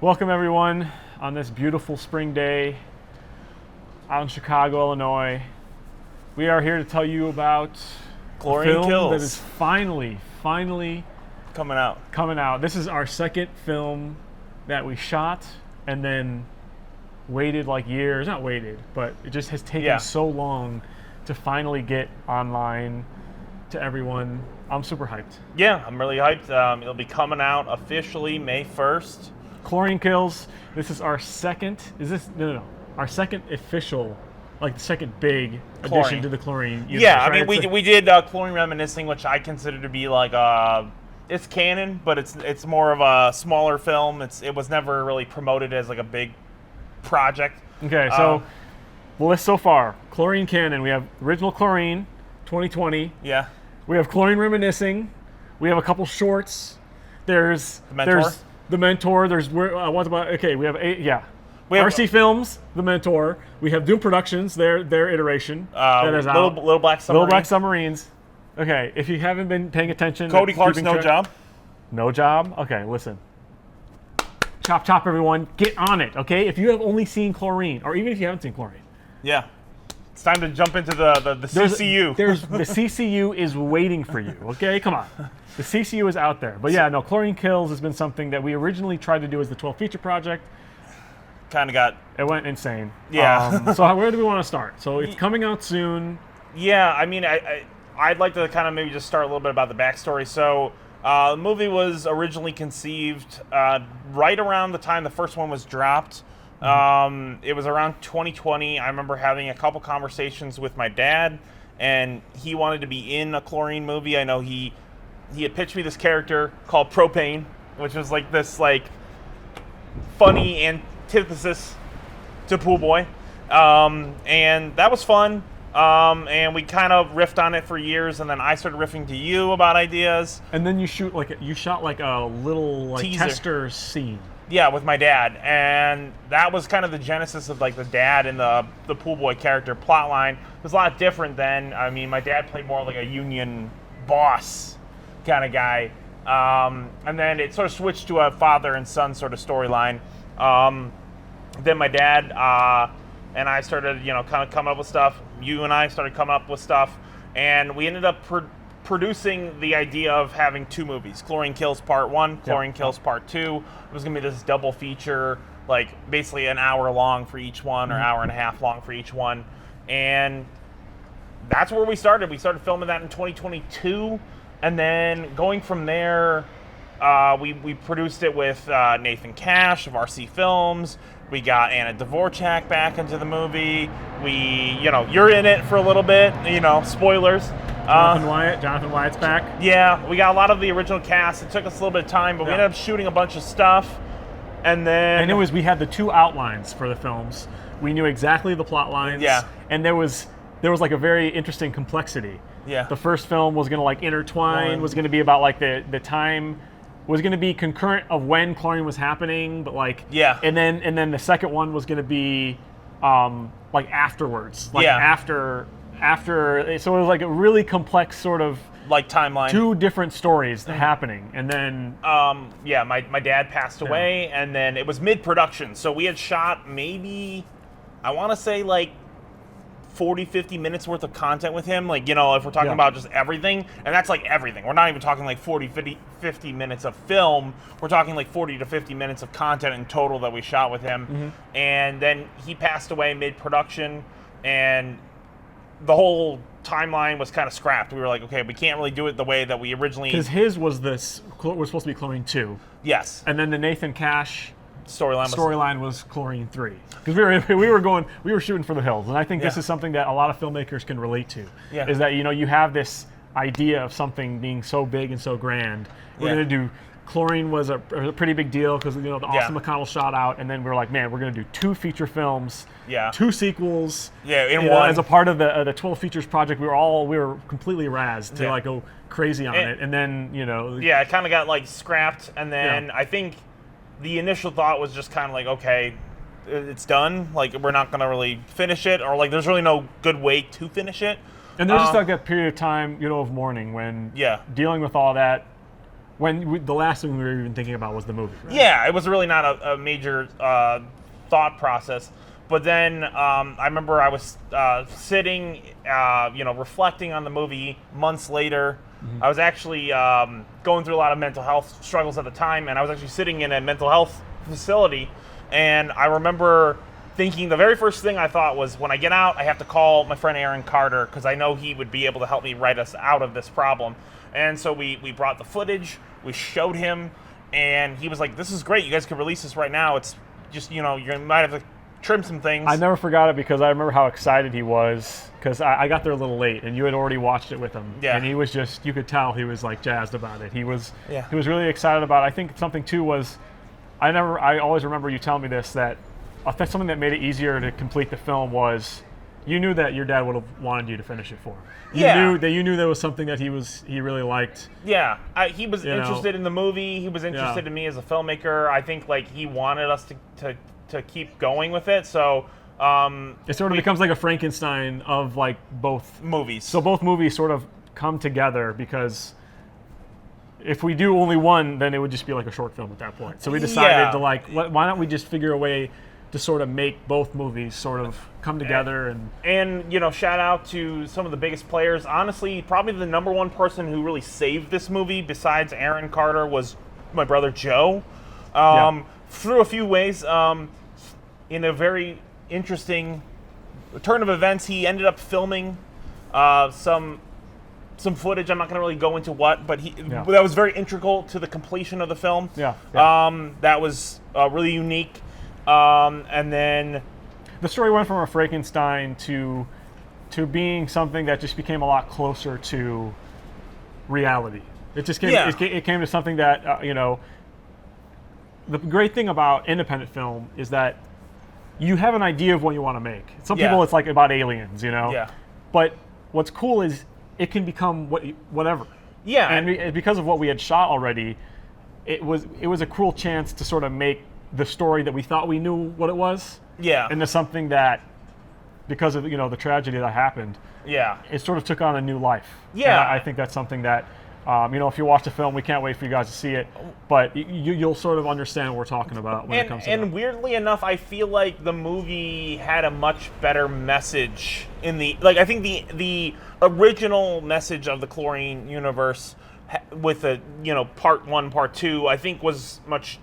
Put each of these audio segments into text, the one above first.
Welcome everyone on this beautiful spring day out in Chicago, Illinois. We are here to tell you about Chlorine a film Kills. that is finally coming out. This is our second film that we shot and then waited like years, not waited, but it just has taken so long to finally get online to everyone. I'm super hyped. Yeah, I'm really hyped. It'll be coming out officially May 1st. Chlorine Kills. This is our second. Our second official, like the second big addition to the Chlorine universe. Yeah, right? I mean we did Chlorine Reminiscing, which I consider to be like it's canon, but it's more of a smaller film. It was never really promoted as like a big project. Okay, so the list so far: Chlorine canon. We have original Chlorine, 2020. Yeah. We have Chlorine Reminiscing. We have a couple shorts. There's The Mentor. There's we have eight. Yeah. We have RC Films, The Mentor. We have Doom Productions, their iteration that is out. Little Black Submarine. Little Black Submarines. Okay, if you haven't been paying attention, Cody Clark's No Job. No Job. Okay, listen. Chop, everyone. Get on it. Okay, if you have only seen Chlorine, or even if you haven't seen Chlorine. Yeah. It's time to jump into the CCU. The CCU is waiting for you. Okay, come on. The CCU is out there. But yeah, no, Chlorine Kills has been something that we originally tried to do as the 12 feature project. It went insane. Yeah. So where do we want to start? So it's coming out soon. Yeah, I mean, I'd like to kind of maybe just start a little bit about the backstory. So the movie was originally conceived right around the time the first one was dropped. It was around 2020. I remember having a couple conversations with my dad, and he wanted to be in a Chlorine movie. I know he had pitched me this character called Propane, which was like this funny antithesis to Pool Boy, and that was fun. And we kind of riffed on it for years, and then I started riffing to you about ideas. And then you shot like a little tester scene. Yeah, with my dad, and that was kind of the genesis of like the dad and the Pool Boy character plot line. It was a lot different then. I mean, my dad played more like a union boss kind of guy, and then it sort of switched to a father and son sort of storyline. Then my dad and I started, kind of coming up with stuff. You and I started coming up with stuff, and we ended up producing the idea of having two movies: Chlorine Kills Part 1, Chlorine Kills Part 2. It was going to be this double feature, like basically an hour long for each one, or hour and a half long for each one. And that's where we started. We started filming that in 2022, and then going from there, we produced it with Nathan Cash of RC Films. We got Anna Dvorak back into the movie. You're in it for a little bit, spoilers. Jonathan Wyatt's back. Yeah, we got a lot of the original cast. It took us a little bit of time, but we ended up shooting a bunch of stuff. And then... we had the two outlines for the films. We knew exactly the plot lines. Yeah. And there was like a very interesting complexity. Yeah. The first film was going to like intertwine, was going to be about like the time... was going to be concurrent of when Chlorine was happening, but like and then the second one was going to be like afterwards, after so it was like a really complex sort of like timeline, two different stories happening, and then my dad passed away, and then it was mid-production, so we had shot maybe I want to say like 40-50 minutes worth of content with him, like, if we're talking about just everything, and that's like everything. We're not even talking like 40-50 minutes of film. We're talking like 40 to 50 minutes of content in total that we shot with him. And then he passed away mid-production, and the whole timeline was kind of scrapped. We were like, okay, we can't really do it the way that we originally... Because his was supposed to be Chlorine 2. Yes. And then the Nathan Cash storyline was Chlorine 3, because we were shooting for the hills, and I think this is something that a lot of filmmakers can relate to. Yeah. Is that you have this idea of something being so big and so grand. We're going to do Chlorine was a pretty big deal because the Austin McConnell shot out, and then we were like, man, we're going to do two feature films, two sequels, in one. As a part of the 12 features project. We were completely razzed to like go crazy on it, and then it kind of got like scrapped, and then I think the initial thought was just kind of like, okay, it's done. Like, we're not going to really finish it, or like there's really no good way to finish it. And there's just like that period of time, of mourning when dealing with all that when the last thing we were even thinking about was the movie. Right? Yeah, it was really not a major thought process. But then I remember I was sitting, reflecting on the movie months later. Mm-hmm. I was actually going through a lot of mental health struggles at the time, and I was actually sitting in a mental health facility. And I remember thinking the very first thing I thought was, when I get out, I have to call my friend Aaron Carter, because I know he would be able to help me write us out of this problem. And so we brought the footage, we showed him, and he was like, this is great, you guys could release this right now. It's just, you might have to trim some things. I never forgot it, because I remember how excited he was, because I got there a little late, and you had already watched it with him. Yeah. And he was you could tell he was like jazzed about it. He was really excited about it. I think something too was, I always remember you telling me this, that I think something that made it easier to complete the film was, you knew that your dad would have wanted you to finish it for him. You knew there was something that he really liked. Yeah, he was interested in the movie. He was interested in me as a filmmaker. I think he wanted us to keep going with it. So it sort of becomes like a Frankenstein of both movies. So both movies sort of come together, because if we do only one, then it would just be like a short film at that point. So we decided to why don't we just figure a way to sort of make both movies sort of come together and shout out to some of the biggest players. Honestly, probably the number one person who really saved this movie besides Aaron Carter was my brother Joe. Through a few ways, in a very interesting turn of events, he ended up filming some footage. I'm not going to really go into what, but that was very integral to the completion of the film. That was really unique. And then the story went from a Frankenstein to being something that just became a lot closer to reality. It just came. It came to something that The great thing about independent film is that you have an idea of what you want to make. Some people, it's like about aliens, Yeah. But what's cool is it can become whatever. Yeah. And because of what we had shot already, it was a cool chance to sort of make the story that we thought we knew what it was. Yeah. Into something that, because of the tragedy that happened, it sort of took on a new life. Yeah. And I think that's something that, if you watch the film, we can't wait for you guys to see it. But you'll sort of understand what we're talking about when it comes to that. And weirdly enough, I feel like the movie had a much better message in the I think the original message of the Chlorine universe with the part 1, part 2, I think was much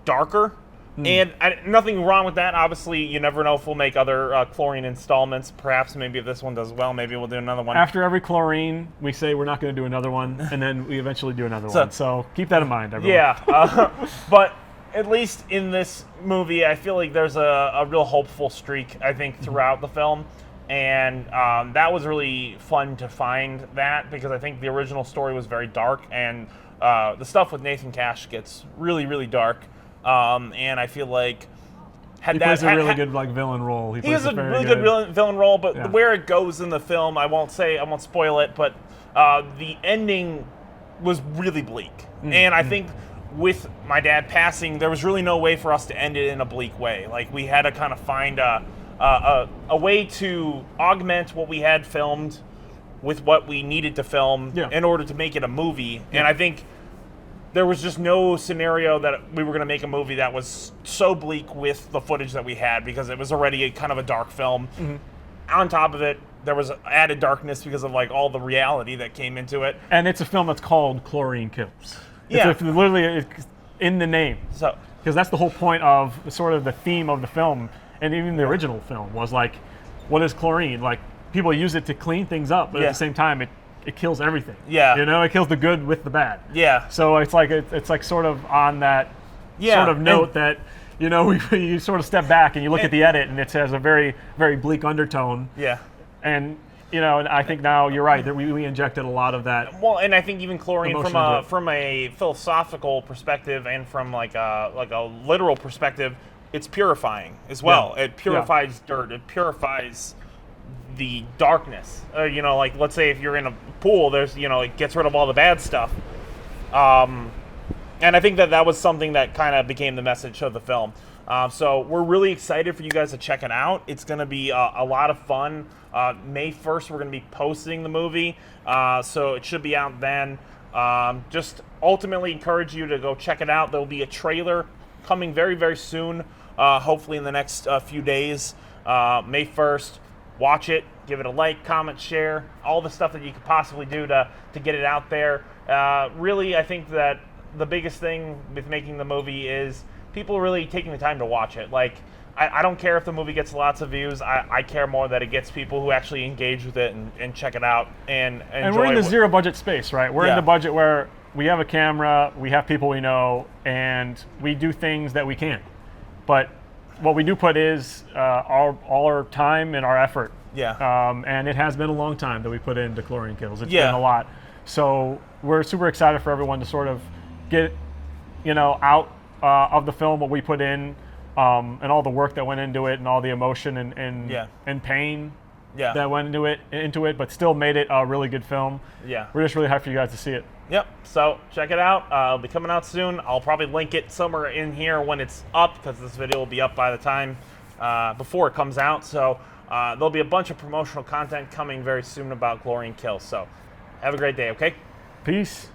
darker. And nothing wrong with that. Obviously, you never know if we'll make other Chlorine installments. Perhaps maybe if this one does well, maybe we'll do another one. After every Chlorine, we say we're not going to do another one, and then we eventually do another one. So keep that in mind, everyone. Yeah, but at least in this movie, I feel like there's a real hopeful streak, I think, throughout the film. And that was really fun to find that, because I think the original story was very dark, and the stuff with Nathan Cash gets really, really dark. And I feel like he plays a really good villain role. He has a really good villain role, but where it goes in the film, I won't spoil it, but the ending was really bleak. And I think with my dad passing, there was really no way for us to end it in a bleak way. We had to kind of find a way to augment what we had filmed with what we needed to film in order to make it a movie. And I think there was just no scenario that we were going to make a movie that was so bleak with the footage that we had, because it was already kind of a dark film. On top of it, there was added darkness because of all the reality that came into it. And it's a film that's called Chlorine Kills. Yeah. It's literally in the name. So, because that's the whole point of sort of the theme of the film, and even the original film was what is chlorine? People use it to clean things up, but at the same time, it kills everything. Yeah. It kills the good with the bad. Yeah. So it's sort of on that sort of note that, you sort of step back and you look at the edit, and it has a very, very bleak undertone. Yeah. And and I think now you're right that we injected a lot of that. Well, and I think even Chlorine from a philosophical perspective and from a literal perspective, it's purifying as well. Yeah. It purifies dirt. It purifies the darkness. Let's say if you're in a pool, there's it gets rid of all the bad stuff. And I think that was something that kind of became the message of the film. So we're really excited for you guys to check it out. It's going to be a lot of fun. May 1st, we're going to be posting the movie, so it should be out then. Just ultimately encourage you to go check it out. There'll be a trailer coming very, very soon, hopefully in the next few days. May 1st. Watch it, give it a like, comment, share, all the stuff that you could possibly do to get it out there. Really, I think that the biggest thing with making the movie is people really taking the time to watch it. Like, I don't care if the movie gets lots of views. I care more that it gets people who actually engage with it and check it out and enjoy. And we're in the zero budget space, right? We're in the budget where we have a camera, we have people we know, and we do things that we can. But what we do put is all our time and our effort. Yeah. And it has been a long time that we put into Chlorine Kills. It's been a lot. So we're super excited for everyone to sort of get, out of the film what we put in, and all the work that went into it, and all the emotion and pain that went into it, but still made it a really good film. Yeah. We're just really hyped for you guys to see it. Yep. So check it out. It'll be coming out soon. I'll probably link it somewhere in here when it's up, because this video will be up by the time before it comes out. So there'll be a bunch of promotional content coming very soon about Chlorine Kills. So have a great day, okay? Peace.